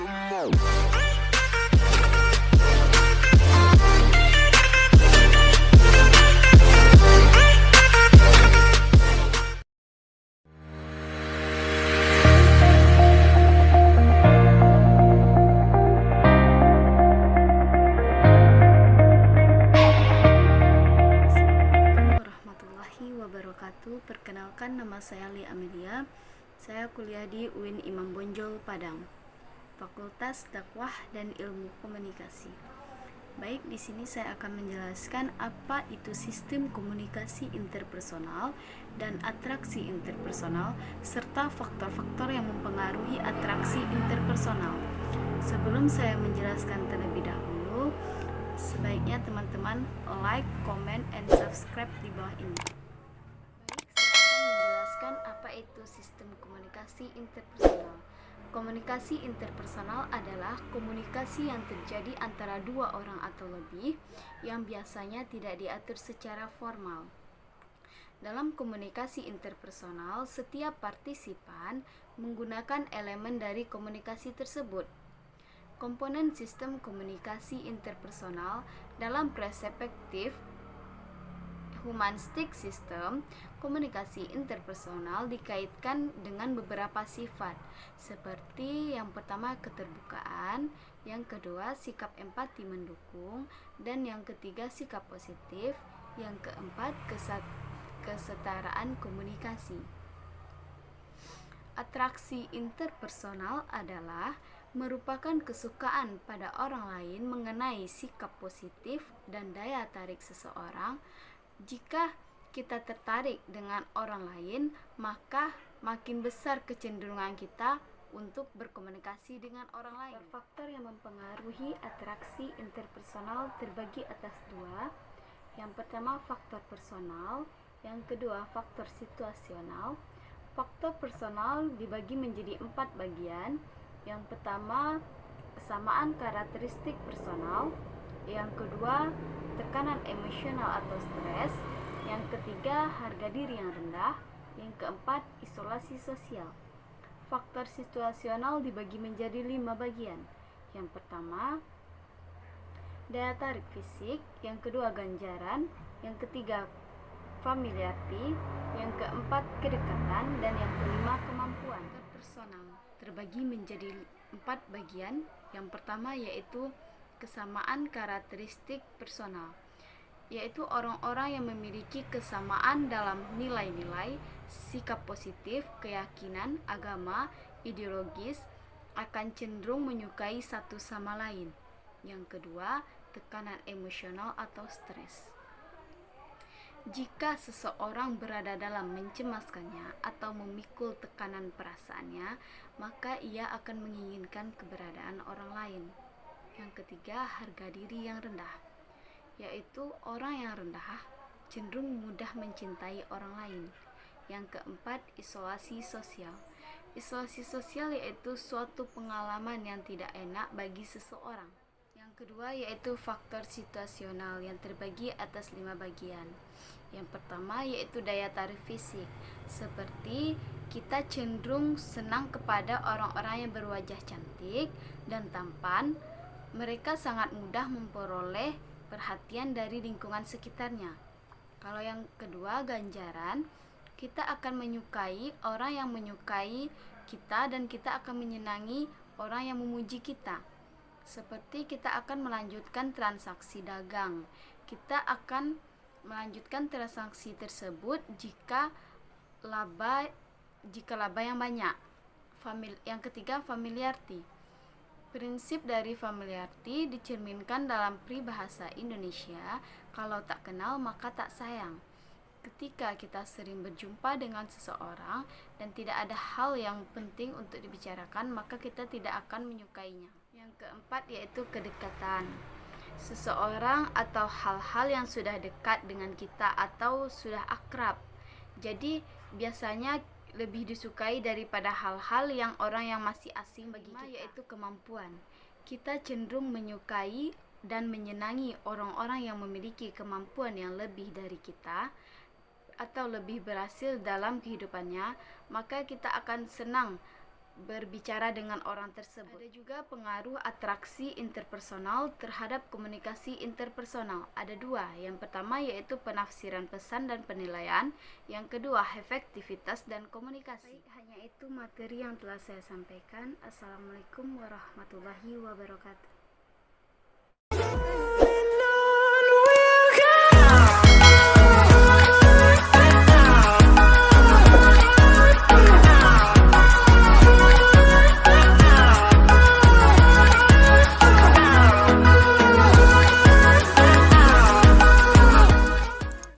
warahmatullahi wabarakatuh. Perkenalkan, nama saya Lia Amelia. Saya kuliah di UIN Imam Bonjol, Padang, Fakultas Dakwah dan Ilmu Komunikasi. Baik, di sini saya akan menjelaskan apa itu sistem komunikasi interpersonal dan atraksi interpersonal, serta faktor-faktor yang mempengaruhi atraksi interpersonal. Sebelum saya menjelaskan terlebih dahulu, sebaiknya teman-teman like, comment, and subscribe di bawah ini. Baik, saya akan menjelaskan apa itu sistem komunikasi interpersonal. Komunikasi interpersonal adalah komunikasi yang terjadi antara dua orang atau lebih yang biasanya tidak diatur secara formal. Dalam komunikasi interpersonal, setiap partisipan menggunakan elemen dari komunikasi tersebut. Komponen sistem komunikasi interpersonal dalam perspektif humanistik, sistem komunikasi interpersonal dikaitkan dengan beberapa sifat, seperti yang pertama keterbukaan, yang kedua sikap empati mendukung, dan yang ketiga sikap positif, yang keempat kesetaraan komunikasi. Atraksi interpersonal adalah merupakan kesukaan pada orang lain mengenai sikap positif dan daya tarik seseorang. Jika kita tertarik dengan orang lain, maka makin besar kecenderungan kita untuk berkomunikasi dengan orang lain. Faktor yang mempengaruhi atraksi interpersonal terbagi atas dua. Yang pertama faktor personal, yang kedua faktor situasional. Faktor personal dibagi menjadi 4 bagian. Yang pertama, kesamaan karakteristik personal. Yang kedua, tekanan emosional atau stres. Yang ketiga, harga diri yang rendah. Yang keempat, isolasi sosial. Faktor situasional dibagi menjadi 5 bagian. Yang pertama, daya tarik fisik. Yang kedua, ganjaran. Yang ketiga, familiarity. Yang keempat, kedekatan. Dan yang kelima, kemampuan. Personal terbagi menjadi 4 bagian. Yang pertama yaitu kesamaan karakteristik personal, yaitu orang-orang yang memiliki kesamaan dalam nilai-nilai, sikap positif, keyakinan, agama, ideologis, akan cenderung menyukai satu sama lain. Yang kedua, tekanan emosional atau stres. Jika seseorang berada dalam mencemaskannya atau memikul tekanan perasaannya, maka ia akan menginginkan keberadaan orang lain. Yang ketiga, harga diri yang rendah, yaitu orang yang rendah cenderung mudah mencintai orang lain. Yang keempat, isolasi sosial. Isolasi sosial yaitu suatu pengalaman yang tidak enak bagi seseorang. Yang kedua yaitu faktor situasional yang terbagi atas 5 bagian. Yang pertama yaitu daya tarik fisik, seperti kita cenderung senang kepada orang-orang yang berwajah cantik dan tampan. Mereka sangat mudah memperoleh perhatian dari lingkungan sekitarnya. Kalau yang kedua, ganjaran, kita akan menyukai orang yang menyukai kita dan kita akan menyenangi orang yang memuji kita. Seperti kita akan melanjutkan transaksi dagang. Kita akan melanjutkan transaksi tersebut jika laba yang banyak. Yang ketiga, familiarity. Prinsip dari familiarity dicerminkan dalam peribahasa Indonesia, kalau tak kenal maka tak sayang. Ketika kita sering berjumpa dengan seseorang dan tidak ada hal yang penting untuk dibicarakan, maka kita tidak akan menyukainya. Yang keempat yaitu kedekatan. Seseorang atau hal-hal yang sudah dekat dengan kita atau sudah akrab. Jadi biasanya lebih disukai daripada hal-hal yang orang yang masih asing bagi kita, yaitu kemampuan. Kita cenderung menyukai dan menyenangi orang-orang yang memiliki kemampuan yang lebih dari kita atau lebih berhasil dalam kehidupannya, maka kita akan senang berbicara dengan orang tersebut. Ada juga pengaruh atraksi interpersonal terhadap komunikasi interpersonal. Ada dua. Yang pertama yaitu penafsiran pesan dan penilaian. Yang kedua, efektivitas dan komunikasi. Baik, hanya itu materi yang telah saya sampaikan. Assalamualaikum warahmatullahi wabarakatuh.